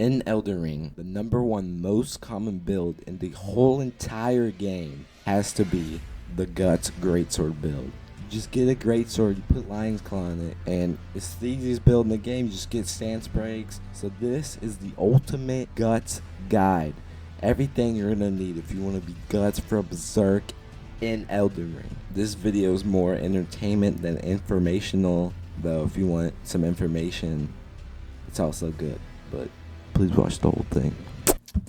In Elden Ring, the #1 most common build in the whole entire game has to be the Guts Greatsword build. You just get a Greatsword, you put Lion's Claw on it, and it's the easiest build in the game. You just get stance breaks. So this is the ultimate Guts guide. Everything you're gonna need if you want to be Guts for Berserk in Elden Ring. This video is more entertainment than informational, though if you want some information, it's also good. But please watch the whole thing.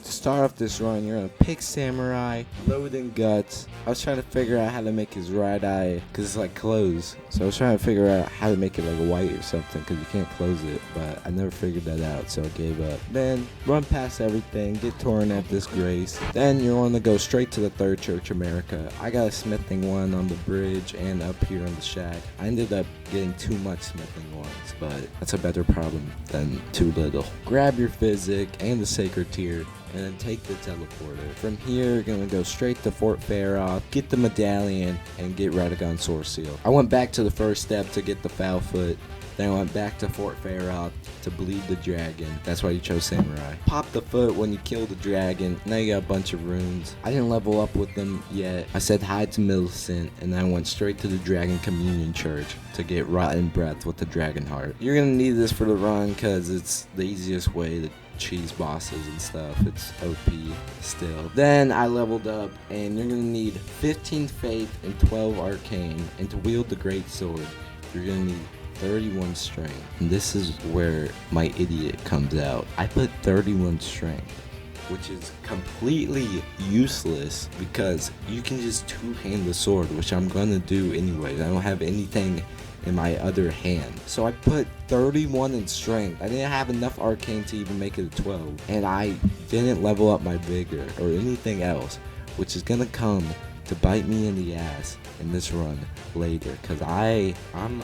To start off this run, you're gonna pick Samurai, load in Guts. I was trying to figure out how to make his right eye, because it's like closed. So I was trying to figure out how to make it like white or something, because you can't close it. But I never figured that out, so I gave up. Then run past everything, get torn at this grace. Then you're gonna go straight to the Third Church America. I got a smithing one on the bridge and up here on the shack. I ended up getting too much smithing ones, but that's a better problem than too little. Grab your physic and the sacred tier, and then take the teleporter. From here, you're gonna go straight to Fort Faroth, get the medallion, and get Radahn Sword Seal. I went back to the first step to get the foul foot. Then I went back to Fort Faroth to bleed the dragon. That's why you chose Samurai. Pop the foot when you kill the dragon. Now you got a bunch of runes. I didn't level up with them yet. I said hi to Millicent, and then I went straight to the Dragon Communion Church to get Rotten Breath with the Dragon Heart. You're gonna need this for the run because it's the easiest way to cheese bosses and stuff. It's OP still. Then I leveled up, and you're gonna need 15 Faith and 12 Arcane, and to wield the Great Sword, you're gonna need 31 Strength. And this is where my idiot comes out. I put 31 Strength, which is completely useless because you can just two-hand the sword, which I'm gonna do anyways. I don't have anything in my other hand. So I put 31 in strength. I didn't have enough arcane to even make it a 12. And I didn't level up my vigor or anything else, which is gonna come to bite me in the ass in this run later, because I'm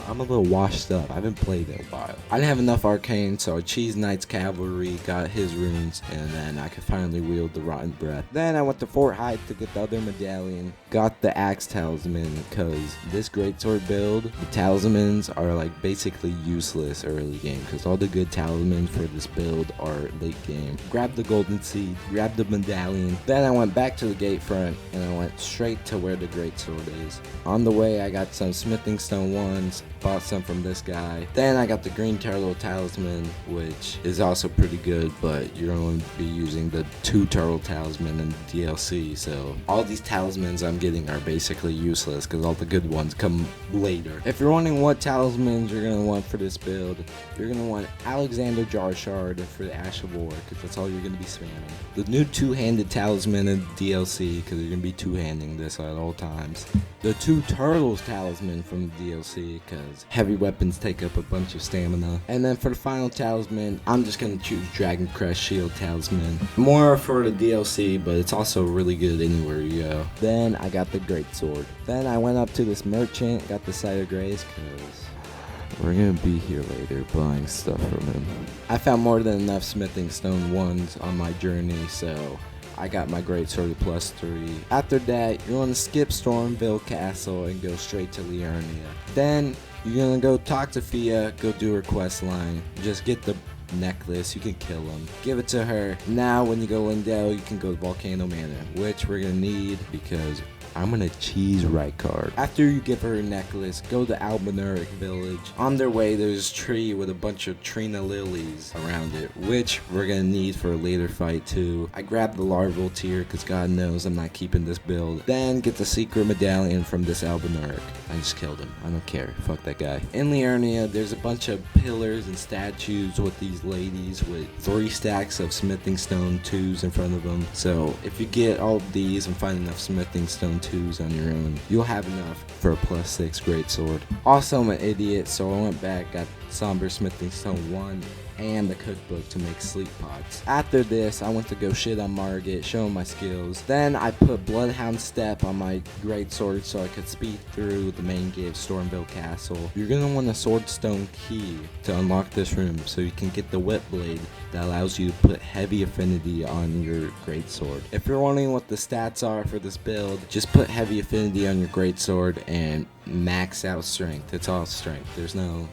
a little washed up. I haven't played in a while. I didn't have enough arcane, so I cheesed Knight's Calvary, got his runes, and then I could finally wield the Rotten Breath. Then I went to Fort Hyde to get the other medallion, got the Axe Talisman, because this greatsword build, the Talismans are like basically useless early game, because all the good Talismans for this build are late game. Grabbed the Golden Seed, grabbed the medallion, then I went back to the gate front, and I went straight to where the greatsword is. On the way, I got some smithing stone ones, bought some from this guy. Then I got the green turtle talisman, which is also pretty good, but you're going to be using the 2 turtle talisman in the DLC, so all these talismans I'm getting are basically useless because all the good ones come later. If you're wondering what talismans you're going to want for this build, you're going to want Alexander Jar Shard for the Ash of War, because that's all you're going to be spamming. The new 2-handed talisman in the DLC, because you're going to be two-handing this at all times. The 2 turtles talisman from the DLC, because heavy weapons take up a bunch of stamina. And then for the final talisman, I'm just going to choose Dragon Crest Shield talisman. More for the DLC, but it's also really good anywhere you go. Then I got the Great Sword. Then I went up to this merchant, got the Sight of Grace, because we're gonna be here later buying stuff from him. I found more than enough smithing stone ones on my journey, so I got my greatsword +3. After that, you're gonna skip Stormville Castle and go straight to Liurnia. Then you're gonna go talk to Fia, go do her quest line. Just get the necklace, you can kill him, give it to her. Now when you go Lyndell, you can go to Volcano Manor, which we're gonna need because I'm gonna cheese Rykard. After you give her a necklace, go to Albinuric village. On their way, there's a tree with a bunch of Trina lilies around it, which we're gonna need for a later fight too. I grabbed the larval tier because God knows I'm not keeping this build. Then get the secret medallion from this Albinuric. I just killed him. I don't care. Fuck that guy. In Liurnia, there's a bunch of pillars and statues with these ladies with 3 stacks of smithing stone 2s in front of them. So if you get all of these and find enough smithing stone 2s on your own, you'll have enough for a +6 greatsword. Also, I'm an idiot, so I went back, got Somber Smithing Stone 1 and the cookbook to make sleep pots. After this, I went to go shit on Morgott, show him my skills. Then I put Bloodhound Step on my greatsword so I could speed through the main gate of Stormville Castle. You're gonna want a swordstone key to unlock this room so you can get the whip blade that allows you to put heavy affinity on your greatsword. If you're wondering what the stats are for this build, just put heavy affinity on your greatsword and max out strength. It's all strength. There's no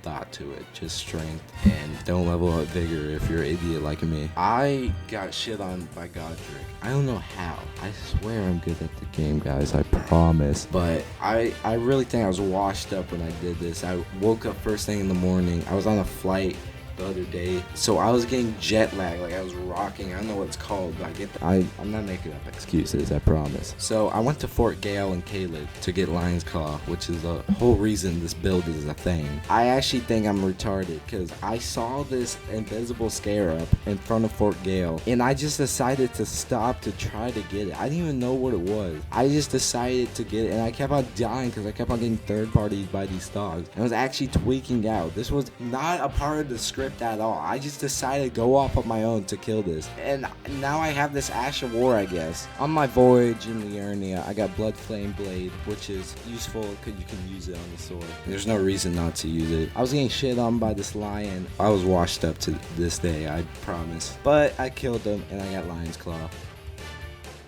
thought to it. Just strength. And don't level up vigor if you're an idiot like me. I got shit on by Godric. I don't know how. I swear I'm good at the game, guys. I promise. But I really think I was washed up when I did this. I woke up first thing in the morning. I was on a flight the other day, so I was getting jet lag, like I was rocking. I don't know what it's called, but I'm not making up excuses, I promise. So I went to Fort Gale and Caleb to get Lion's Claw, which is the whole reason this build is a thing. I actually think I'm retarded because I saw this invisible scarab in front of Fort Gale, and I just decided to stop to try to get it. I didn't even know what it was. I just decided to get it, and I kept on dying because I kept on getting third parties by these dogs. I was actually tweaking out. This was not a part of the script at all. I just decided to go off on my own to kill this, and now I have this Ash of War, I guess. On my voyage in Liurnia, I got Blood Flame Blade, which is useful because you can use it on the sword. There's no reason not to use it. I was getting shit on by this lion. I was washed up to this day, I promise. But I killed him, and I got Lion's Claw.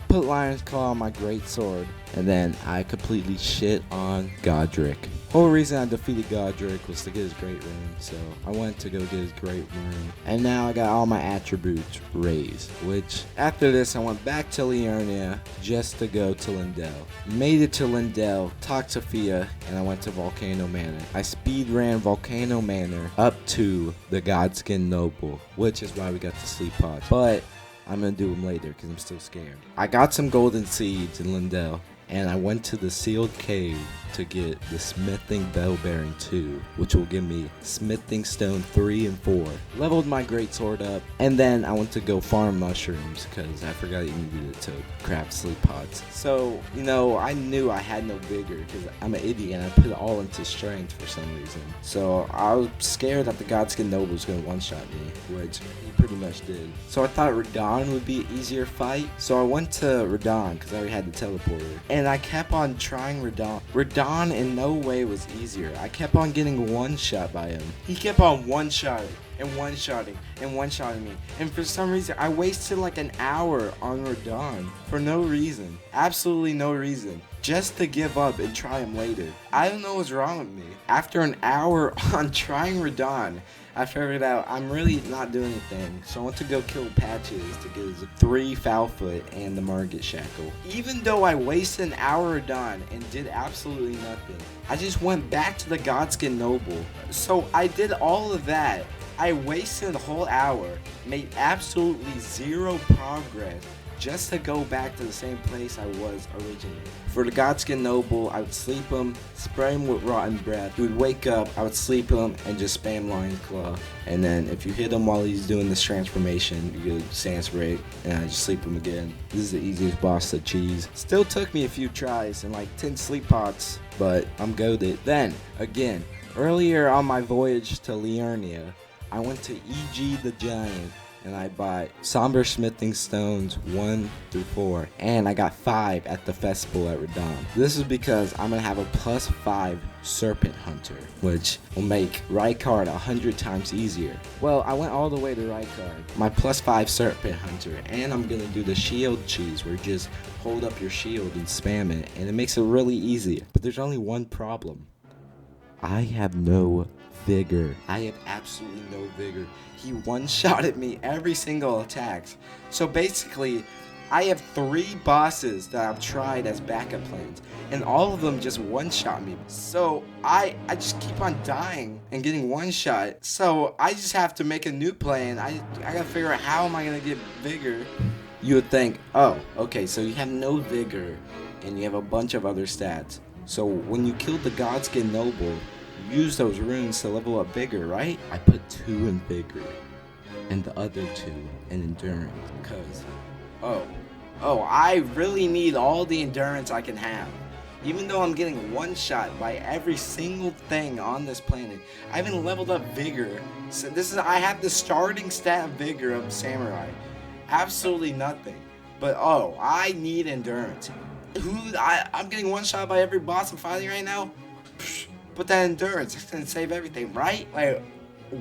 Put Lion's Claw on my greatsword, and then I completely shit on Godric. Whole reason I defeated Godric was to get his great rune, so I went to go get his great rune, and now I got all my attributes raised, which after this I went back to Liurnia just to go to Lyndell. Made it to Lyndell, talked to Fia, and I went to Volcano Manor. I speed ran Volcano Manor up to the Godskin Noble, which is why we got the sleep pods, but I'm gonna do them later because I'm still scared. I got some golden seeds in Lyndell, and I went to the sealed cave to get the smithing bell bearing 2, which will give me smithing stone 3 and 4. Leveled my greatsword up, and then I went to go farm mushrooms because I forgot you needed it to craft sleep pods. So, I knew I had no vigor because I'm an idiot and I put it all into strength for some reason. So I was scared that the Godskin Noble was going to one-shot me, which he pretty much did. So I thought Radahn would be an easier fight. So I went to Radahn because I already had the teleporter, and I kept on trying Radahn. Radahn in no way was easier. I kept on getting one-shot by him. He kept on one-shotting and one-shotting and one-shotting me. And for some reason, I wasted like an hour on Radahn for no reason. Absolutely no reason. Just to give up and try him later. I don't know what's wrong with me. After an hour on trying Radahn, I figured out I'm really not doing anything, so I went to go kill Patches to get his 3 foul foot and the Morgott shackle. Even though I wasted an hour done and did absolutely nothing, I just went back to the Godskin Noble. So I did all of that. I wasted a whole hour, made absolutely zero progress, just to go back to the same place I was originally. For the Godskin Noble, I would sleep him, spray him with rotten breath. He would wake up, I would sleep him, and just spam Lion's Claw. And then if you hit him while he's doing this transformation, you get Sand Spray, and I just sleep him again. This is the easiest boss to cheese. Still took me a few tries and like 10 sleep pots, but I'm goated. Then, again, earlier on my voyage to Liurnia, I went to E.G. the Giant, and I bought Somber Smithing Stones 1 through 4, and I got 5 at the festival at Radahn. This is because I'm gonna have a +5 Serpent Hunter, which will make Rykard 100 times easier. Well, I went all the way to Rykard, my +5 Serpent Hunter, and I'm gonna do the shield cheese where you just hold up your shield and spam it, and it makes it really easy. But there's only one problem. I have no vigor. I have absolutely no vigor. He one-shotted me every single attack. So basically, I have 3 bosses that I've tried as backup plans, and all of them just one-shot me. So I just keep on dying and getting one-shot. So I just have to make a new plan. I gotta figure out how am I gonna get vigor. You would think, oh, okay, so you have no vigor, and you have a bunch of other stats. So when you killed the Godskin Noble, use those runes to level up vigor, right? I put 2 in vigor and the other 2 in endurance because I really need all the endurance I can have. Even though I'm getting one shot by every single thing on this planet, I haven't leveled up vigor. So I have the starting stat vigor of Samurai. Absolutely nothing. But I need endurance. I'm getting one shot by every boss I'm fighting right now? But that endurance is gonna save everything, right? Like,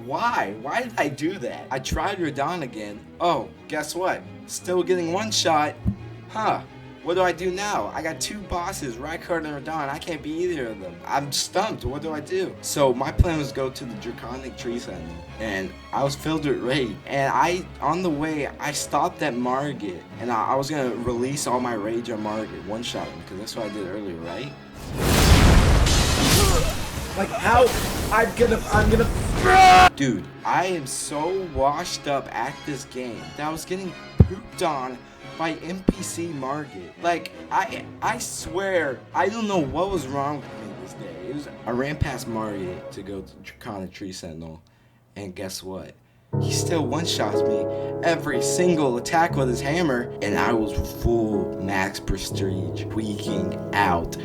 why? Why did I do that? I tried Radahn again. Oh, guess what? Still getting one shot. Huh. What do I do now? I got 2 bosses, Rykard and Radahn. I can't beat either of them. I'm stumped. What do I do? So my plan was go to the Draconic Tree Sentinel, and I was filled with rage. And on the way, I stopped at Morgott, and I was gonna release all my rage on Morgott, one-shot him, because that's what I did earlier, right? Like how? I'm gonna. Dude, I am so washed up at this game that I was getting pooped on by NPC Morgott. Like, I swear, I don't know what was wrong with me this day. I ran past Morgott to go to Draconic Tree Sentinel, and guess what? He still one-shots me every single attack with his hammer, and I was full max prestige, tweaking out.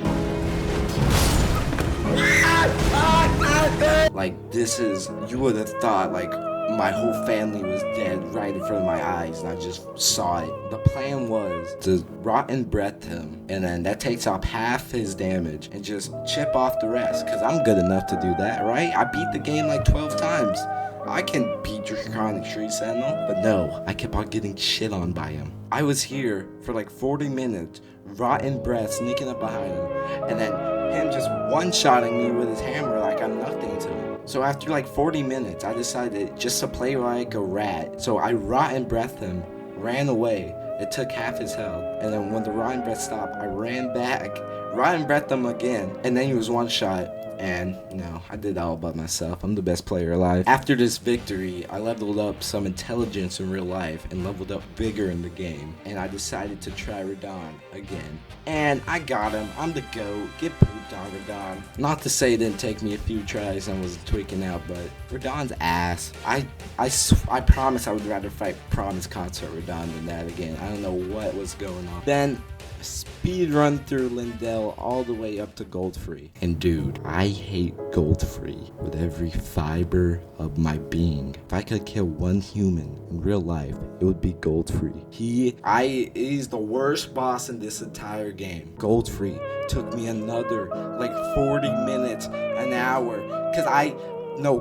Like, this is, you would have thought, like, my whole family was dead right in front of my eyes, and I just saw it. The plan was to rotten breath him, and then that takes off half his damage, and just chip off the rest, because I'm good enough to do that, right? I beat the game like 12 times. I can beat Draconic Tree Sentinel, but no, I kept on getting shit on by him. I was here for like 40 minutes, rotten breath, sneaking up behind him, and then him just one-shotting me with his hammer like I'm nothing to him. So after like 40 minutes, I decided just to play like a rat. So I rotten breathed him, ran away. It took half his health, and then when the rotten breath stopped, I ran back, rotten breathed him again, and then he was one-shot. And no, I did that all by myself. I'm the best player alive. After this victory, I leveled up some intelligence in real life and leveled up bigger in the game. And I decided to try Radahn again. And I got him. I'm the GOAT. Get pooped on, Radahn. Not to say it didn't take me a few tries and I was tweaking out, but Radahn's ass. I promise I would rather fight Promise Concert Radahn than that again. I don't know what was going on. Then speed run through Lyndell all the way up to Godfrey. And dude, I hate Godfrey with every fiber of my being. If I could kill one human in real life, it would be Godfrey. He's the worst boss in this entire game. Godfrey took me another like 40 minutes, an hour,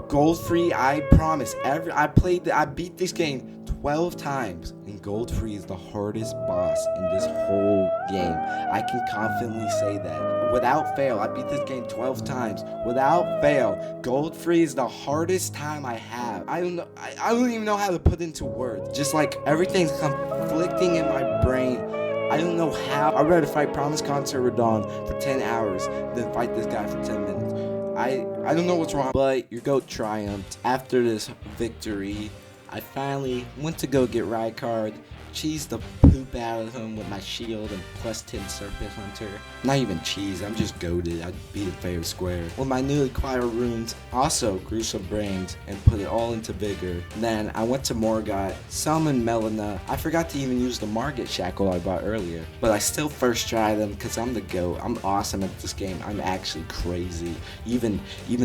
Godfrey, I promise, I beat this game 12 times, and Godfrey is the hardest boss in this whole game. I can confidently say that. Without fail, I beat this game 12 times. Without fail, Godfrey is the hardest time I have. I don't even know how to put into words. Just like everything's conflicting in my brain. I don't know how. I'd rather fight Promise Concert Radahn for 10 hours than fight this guy for 10 minutes. I don't know what's wrong, but your GOAT triumphed. After this victory, I finally went to go get Rykard, cheesed the poop out of him with my shield and plus 10 Serpent Hunter. Not even cheese, I'm just goated. I beat him fair square. With my newly acquired runes, also grew some brains and put it all into vigor. Then I went to Morgott, summoned Melina. I forgot to even use the Morgott shackle I bought earlier, but I still first tried them because I'm the GOAT. I'm awesome at this game. I'm actually crazy. Even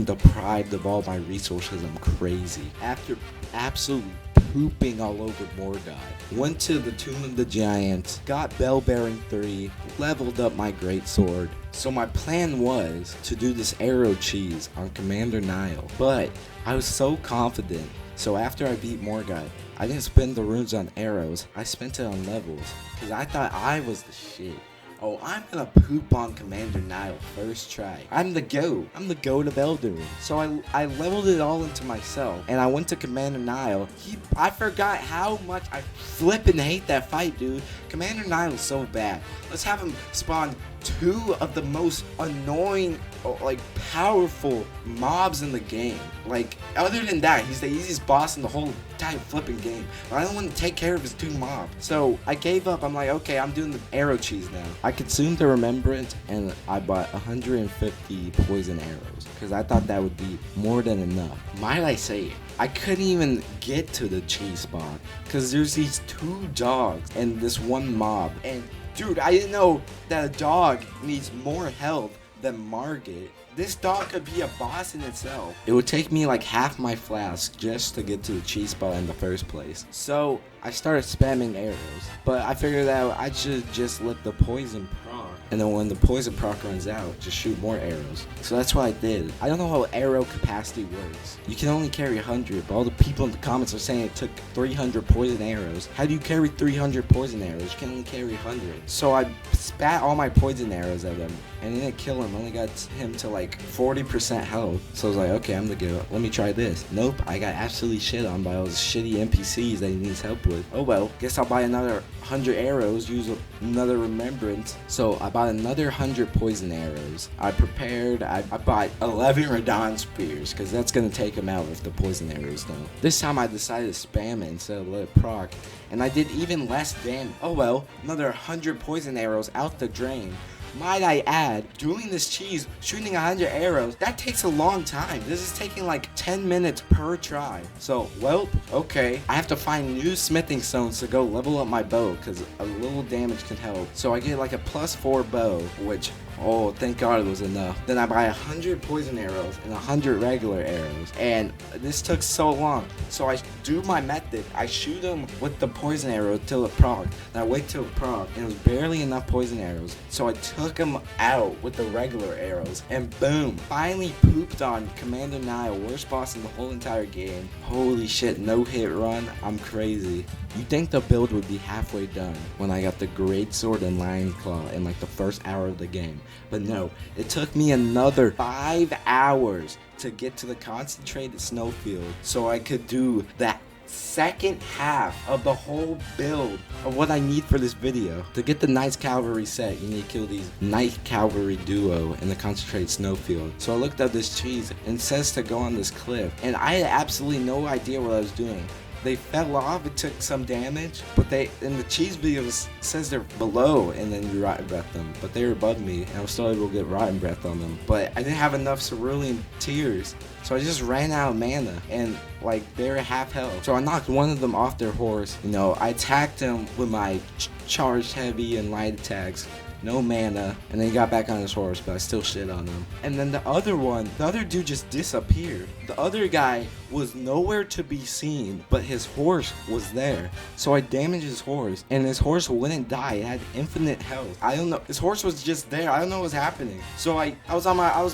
deprived of all my resources, I'm crazy. After absolutely pooping all over Morgott, went to the Tomb of the Giants, got Bell Bearing 3, leveled up my Greatsword. So my plan was to do this arrow cheese on Commander Niall, but I was so confident. So after I beat Morgott, I didn't spend the runes on arrows, I spent it on levels, because I thought I was the shit. Oh, I'm gonna poop on Commander Niall first try. I'm the GOAT. I'm the GOAT of Elden. So I leveled it all into myself, and I went to Commander Niall. I forgot how much I flippin' hate that fight, dude. Commander Niall is so bad. Let's have him spawn 2 of the most annoying, like, powerful mobs in the game. Like, other than that, he's the easiest boss in the whole entire flipping game. But I don't want to take care of his 2 mobs. So I gave up. I'm like, okay, I'm doing the arrow cheese now. I consumed the remembrance, and I bought 150 poison arrows, because I thought that would be more than enough. Might I say, I couldn't even get to the cheese spot, because there's these 2 dogs and this 1 mob. And dude, I didn't know that a dog needs more health than Morgott. This dog could be a boss in itself. It would take me like half my flask just to get to the cheese spot in the first place. So I started spamming arrows, but I figured out I should just let the poison proc And then when the poison proc runs out, just shoot more arrows. So that's what I did. I don't know how arrow capacity works. You can only carry 100, but all the people in the comments are saying it took 300 poison arrows. How do you carry 300 poison arrows? You can only carry 100. So I spat all my poison arrows at him, and it didn't kill him. I only got him to like 40% health. So I was like, okay, I'm gonna go. Let me try this. Nope, I got absolutely shit on by all those shitty NPCs that he needs help with. Oh well, guess I'll buy another 100 arrows, use another remembrance. So I bought another 100 poison arrows. I bought 11 Radahn spears, because that's gonna take him out if the poison arrows don't. This time I decided to spam it instead of let it proc, and I did even less damage. Oh well, another 100 poison arrows out the drain. Might I add, doing this cheese, shooting 100 arrows, that takes a long time. This is taking like 10 minutes per try. So, well, okay. I have to find new smithing stones to go level up my bow, because a little damage can help. So I get like a +4 bow, which, oh, thank God it was enough. Then I buy 100 poison arrows and 100 regular arrows. And this took so long. So I do my method. I shoot them with the poison arrow till it proc. Then I wait till it proc, and it was barely enough poison arrows. So I took him out with the regular arrows, and boom, finally pooped on Commander Niall, worst boss in the whole entire game. Holy shit, no hit run, I'm crazy. You'd think the build would be halfway done when I got the Greatsword and Lion's Claw in like the first hour of the game, but no, it took me another 5 hours to get to the concentrated snowfield so I could do that second half of the whole build of what I need for this video. To get the Knight's Calvary set, you need to kill these Knight Calvary duo in the concentrated snowfield. So I looked up this cheese, and it says to go on this cliff, and I had absolutely no idea what I was doing. They fell off, it took some damage, but they, in the cheese videos, says they're below and then you rotten breath them, but they were above me and I was still able to get rotten breath on them. But I didn't have enough cerulean tears, so I just ran out of mana, and like they were half health. So I knocked one of them off their horse. You know, I attacked them with my charged heavy and light attacks. No mana, and then he got back on his horse, but I still shit on him. And then the other dude just disappeared. The other guy was nowhere to be seen, but his horse was there. So I damaged his horse, and his horse wouldn't die. It had infinite health. I don't know. His horse was just there. I don't know what was happening. So I was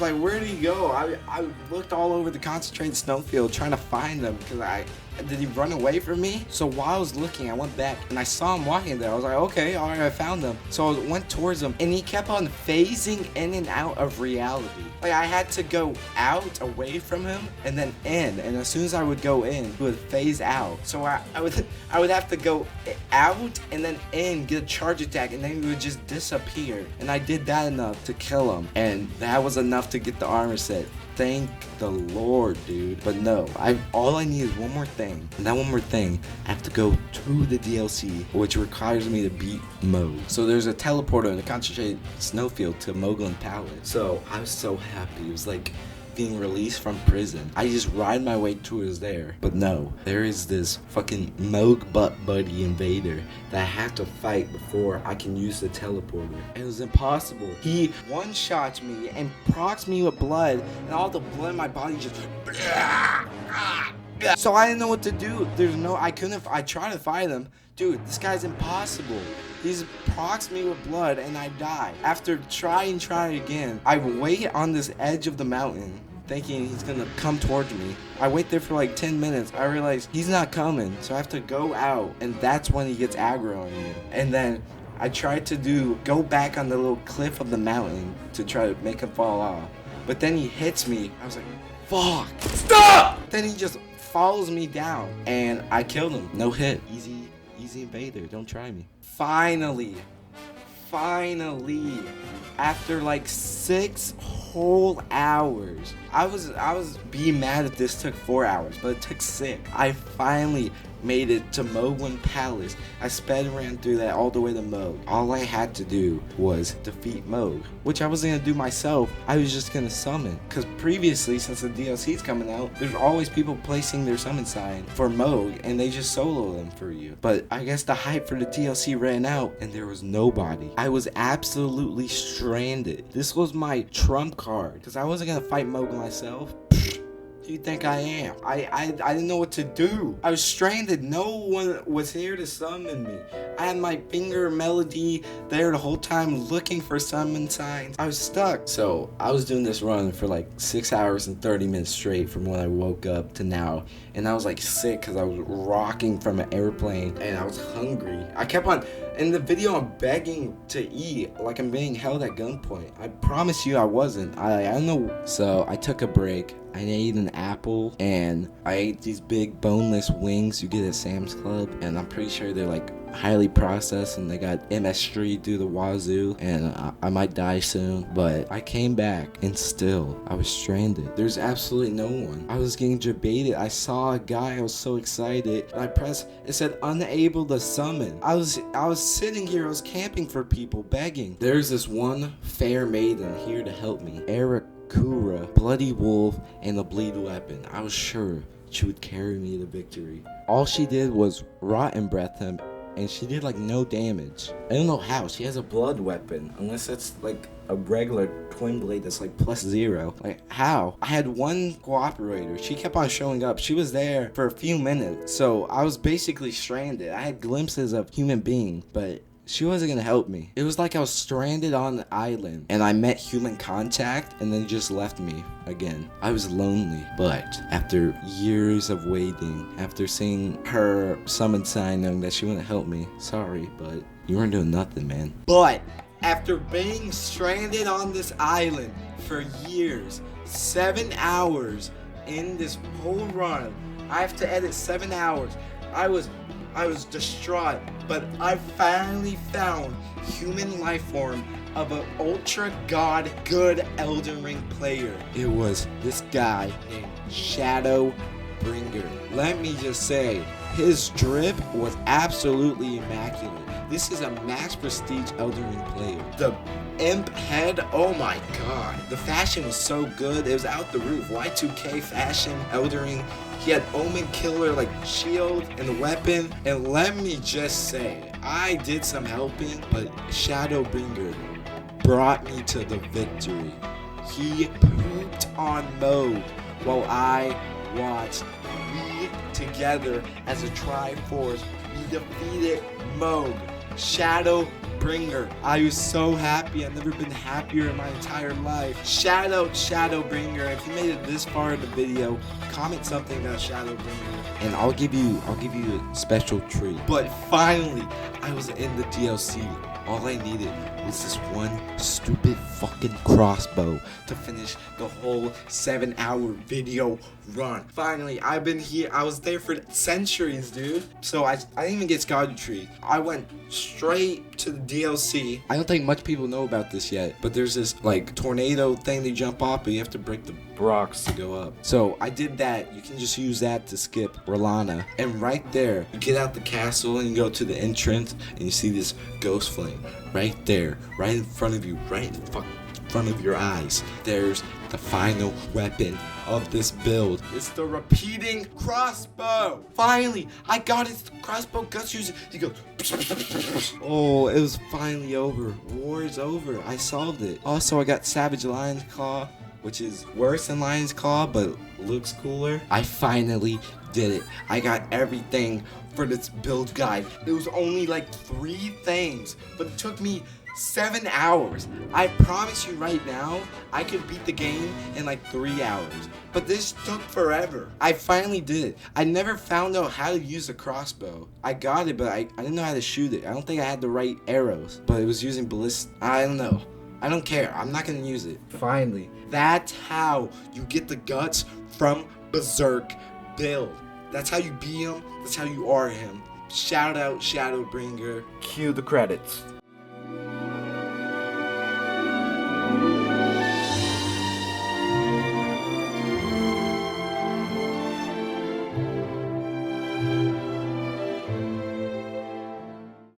like, where did he go? I looked all over the concentrated snowfield trying to find him, because did he run away from me? So while I was looking, I went back and I saw him walking there. I was like, okay, all right, I found him. So I went towards him, and he kept on phasing in and out of reality. Like I had to go out away from him and then in, and as soon as I would go in, he would phase out. So I would have to go out and then in, get a charge attack, and then he would just disappear. And I did that enough to kill him, and that was enough to get the armor set. Thank the Lord, dude. But no, all I need is one more thing. And that one more thing, I have to go to the DLC, which requires me to beat Mohg. So there's a teleporter in the concentrated snowfield to Mohg Palace. So I was so happy. It was like being released from prison. I just ride my way towards there. But no, there is this fucking Mohg butt buddy invader that I have to fight before I can use the teleporter. It was impossible. He one-shots me and procs me with blood, and all the blood in my body just... So I didn't know what to do. I tried to fight him. Dude, this guy's impossible. He's procs me with blood and I die. After trying again, I wait on this edge of the mountain, thinking he's gonna come towards me. I wait there for like 10 minutes. I realize he's not coming, so I have to go out, and that's when he gets aggro on you. And then I tried to go back on the little cliff of the mountain to try to make him fall off. But then he hits me. I was like, fuck, stop! Then he just follows me down, and I killed him. No hit. Easy invader, don't try me. Finally, after like 6 whole hours, I was being mad that this took 4 hours, but it took 6. I finally made it to Mohg Palace. I sped and ran through that all the way to Mohg. All I had to do was defeat Mohg, which I wasn't gonna do myself. I was just gonna summon, because previously, since the DLC's coming out, there's always people placing their summon sign for Mohg, and they just solo them for you. But I guess the hype for the DLC ran out, and there was nobody. I was absolutely stranded. This was my trump card, because I wasn't gonna fight Mohg myself. do you think I am? I didn't know what to do. I was stranded. No one was here to summon me. I had my finger melody there the whole time looking for summon signs. I was stuck. So I was doing this run for like 6 hours and 30 minutes straight from when I woke up to now. And I was like sick because I was rocking from an airplane and I was hungry. I kept on, in the video I'm begging to eat like I'm being held at gunpoint. I promise you I wasn't. I don't know. So I took a break. I ate an apple and I ate these big boneless wings you get at Sam's Club, and I'm pretty sure they're like highly processed and they got MSG through the wazoo, and I might die soon. But I came back and still I was stranded. There's absolutely no one. I was getting debated. I saw a guy. I was so excited. I pressed. It said unable to summon. I was sitting here. I was camping for people, begging. There's this one fair maiden here to help me. Kura, Bloody Wolf, and the Bleed Weapon. I was sure she would carry me to victory. All she did was Rotten Breath him, and she did like no damage. I don't know how. She has a blood weapon, unless it's like a regular twin blade that's like +0. Like how? I had one cooperator. She kept on showing up. She was there for a few minutes, so I was basically stranded. I had glimpses of human being, but she wasn't gonna help me. It was like I was stranded on an island and I met human contact and then just left me again. I was lonely, but after years of waiting, after seeing her summon sign knowing that she wouldn't help me, sorry, but you weren't doing nothing, man. But after being stranded on this island for years, 7 hours in this whole run, I have to edit 7 hours. I was distraught, but I finally found human life form of an ultra god good Elden Ring player. It was this guy named Shadowbringer. Let me just say, his drip was absolutely immaculate. This is a max prestige Elden Ring player. The imp head, oh my god. The fashion was so good, it was out the roof. Y2K fashion, Elden Ring. He had Omen Killer like shield and the weapon. And let me just say, I did some helping, but Shadowbringer brought me to the victory. He pooped on Mohg while I watched. We together as a Triforce, we defeated Mohg. Shadowbringer. I was so happy. I've never been happier in my entire life. Shadowbringer. If you made it this far in the video, comment something about Shadowbringer, and I'll give you a special treat. But finally, I was in the DLC. All I needed was this one stupid fucking crossbow to finish the whole 7-hour video run. Finally, I've been here. I was there for centuries, dude. So I didn't even get Godfrey. I went straight to the DLC. I don't think much people know about this yet, but there's this like tornado thing they jump off, but you have to break the rocks to go up. So I did that. You can just use that to skip Rylana. And right there, you get out the castle and you go to the entrance and you see this ghost flame right there, right in front of you, right in front of your eyes. There's the final weapon of this build. It's the repeating crossbow. Finally, I got it. Crossbow Guts uses it. He goes. Oh, it was finally over. War is over. I solved it. Also, I got Savage Lion's Claw, which is worse than Lion's Claw, but looks cooler. I finally did it. I got everything for this build guide. It was only like 3 things, but it took me 7 hours. I promise you right now, I could beat the game in like 3 hours. But this took forever. I finally did it. I never found out how to use a crossbow. I got it, but I didn't know how to shoot it. I don't think I had the right arrows, but it was using ballistic. I don't know. I don't care. I'm not gonna use it. Finally. That's how you get the guts from Berserk build. That's how you be him. That's how you are him. Shout out Shadowbringer. Cue the credits.